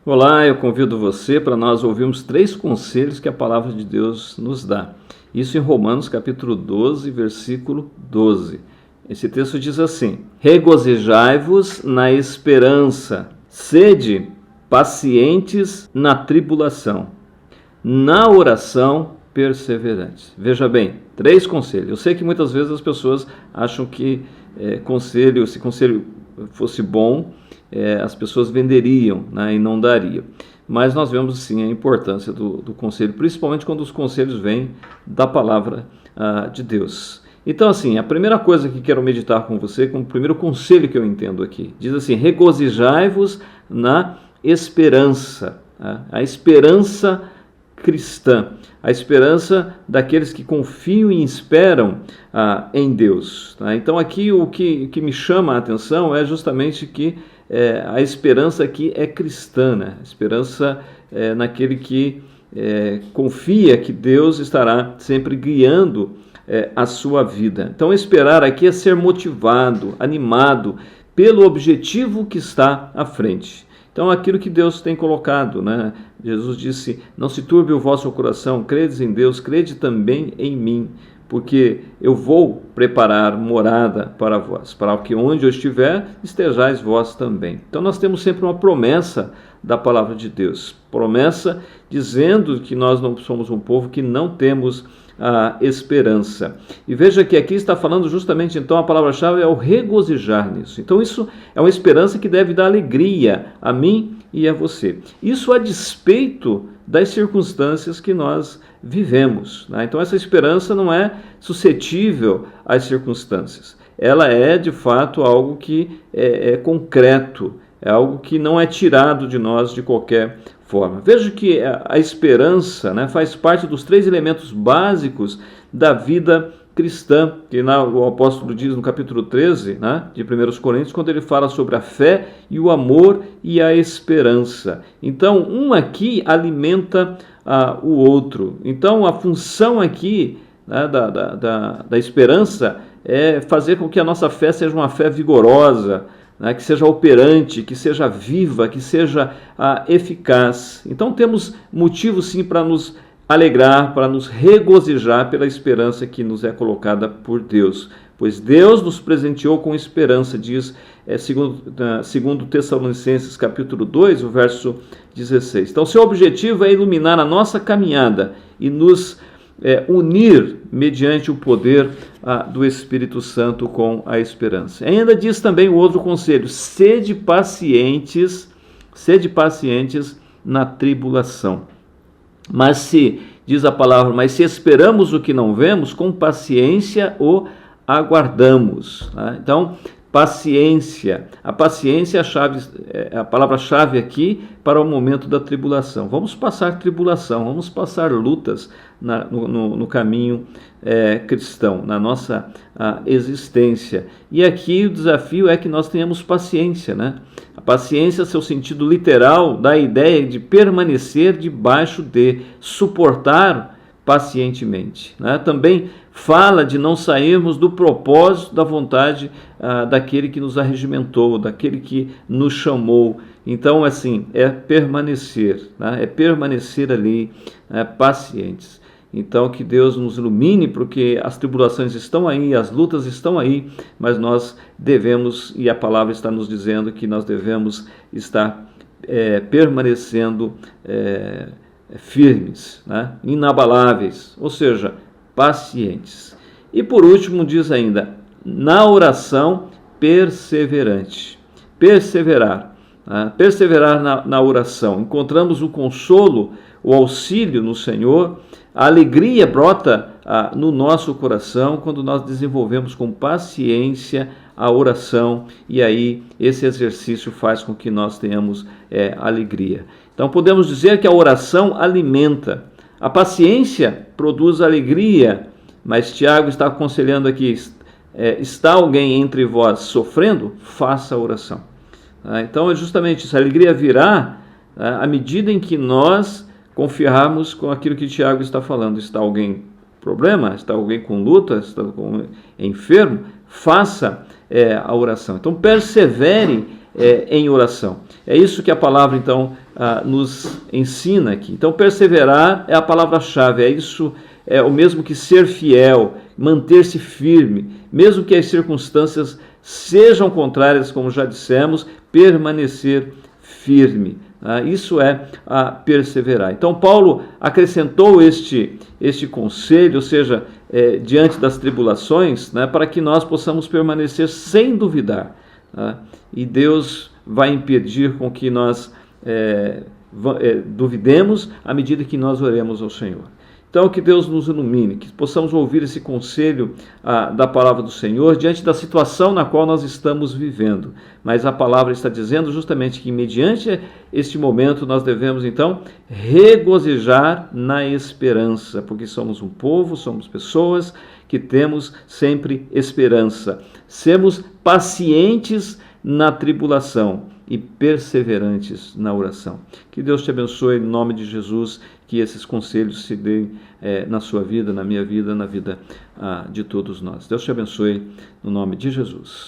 Olá, eu convido você para nós ouvirmos 3 conselhos que a palavra de Deus nos dá. Isso em Romanos capítulo 12, versículo 12. Esse texto diz assim: regozijai-vos na esperança, sede pacientes na tribulação, na oração perseverantes. Veja bem, 3 conselhos. Eu sei que muitas vezes as pessoas acham que se conselho fosse bom, as pessoas venderiam, né, e não dariam. Mas nós vemos sim a importância do conselho, principalmente quando os conselhos vêm da palavra de Deus. Então, assim, a primeira coisa que quero meditar com você, como o primeiro conselho que eu entendo aqui, diz assim: regozijai-vos na esperança. A esperança cristã, a esperança daqueles que confiam e esperam em Deus. Então aqui o que me chama a atenção é justamente que a esperança aqui é cristã, né? A esperança naquele que confia que Deus estará sempre guiando a sua vida. Então esperar aqui é ser motivado, animado pelo objetivo que está à frente. Então, aquilo que Deus tem colocado, né? Jesus disse: não se turbe o vosso coração, credes em Deus, crede também em mim, porque eu vou preparar morada para vós, para que onde eu estiver, estejais vós também. Então, nós temos sempre uma promessa da palavra de Deus, promessa dizendo que nós não somos um povo que não temos a esperança. E veja que aqui está falando justamente, então, a palavra-chave é o regozijar nisso. Então isso é uma esperança que deve dar alegria a mim e a você. Isso a despeito das circunstâncias que nós vivemos, né? Então essa esperança não é suscetível às circunstâncias. Ela é, de fato, algo que é concreto, é algo que não é tirado de nós de qualquer forma. Veja que a esperança, né, faz parte dos 3 elementos básicos da vida cristã, que o apóstolo diz no capítulo 13, né, de 1 Coríntios, quando ele fala sobre a fé e o amor e a esperança. Então, um aqui alimenta o outro. Então, a função aqui, né, da esperança é fazer com que a nossa fé seja uma fé vigorosa, né, que seja operante, que seja viva, que seja eficaz. Então temos motivo sim para nos alegrar, para nos regozijar pela esperança que nos é colocada por Deus. Pois Deus nos presenteou com esperança, diz segundo Tessalonicenses capítulo 2, o verso 16. Então seu objetivo é iluminar a nossa caminhada e nos unir mediante o poder do Espírito Santo com a esperança. Ainda diz também o outro conselho: sede pacientes na tribulação. Diz a palavra, mas se esperamos o que não vemos, com paciência o aguardamos. Então, paciência. A paciência é a palavra-chave aqui para o momento da tribulação. Vamos passar tribulação, vamos passar lutas no caminho cristão, na nossa existência. E aqui o desafio é que nós tenhamos paciência, né? A paciência, seu sentido literal, dá a ideia de permanecer debaixo de, suportar pacientemente, né? Também fala de não sairmos do propósito da vontade daquele que nos arregimentou, daquele que nos chamou. Então, assim, é permanecer, né? É permanecer ali, pacientes. Então, que Deus nos ilumine, porque as tribulações estão aí, as lutas estão aí, mas nós devemos, e a palavra está nos dizendo que nós devemos estar permanecendo firmes, né? Inabaláveis, ou seja, pacientes. E por último diz ainda, na oração perseverante. Perseverar, né? Perseverar na oração. Encontramos o consolo, o auxílio no Senhor. A alegria brota no nosso coração quando nós desenvolvemos com paciência a oração, e aí esse exercício faz com que nós tenhamos alegria. Então podemos dizer que a oração alimenta, a paciência produz alegria, mas Tiago está aconselhando aqui, está alguém entre vós sofrendo? Faça a oração. Então é justamente isso, a alegria virá à medida em que nós confiarmos com aquilo que Tiago está falando. Está alguém com problema? Está alguém com luta? Está enfermo? Faça a oração. Então persevere em oração. É isso que a palavra, então, nos ensina aqui. Então, perseverar é a palavra-chave, é o mesmo que ser fiel, manter-se firme, mesmo que as circunstâncias sejam contrárias, como já dissemos, permanecer firme. Isso é perseverar. Então, Paulo acrescentou este conselho, ou seja, diante das tribulações, né, para que nós possamos permanecer sem duvidar. E Deus vai impedir com que nós duvidemos à medida que nós oremos ao Senhor. Então, que Deus nos ilumine, que possamos ouvir esse conselho da palavra do Senhor diante da situação na qual nós estamos vivendo. Mas a palavra está dizendo justamente que, mediante este momento, nós devemos, então, regozijar na esperança, porque somos um povo, somos pessoas que temos sempre esperança. Sermos pacientes na tribulação e perseverantes na oração. Que Deus te abençoe em nome de Jesus, que esses conselhos se deem na sua vida, na minha vida, na vida de todos nós. Deus te abençoe no nome de Jesus.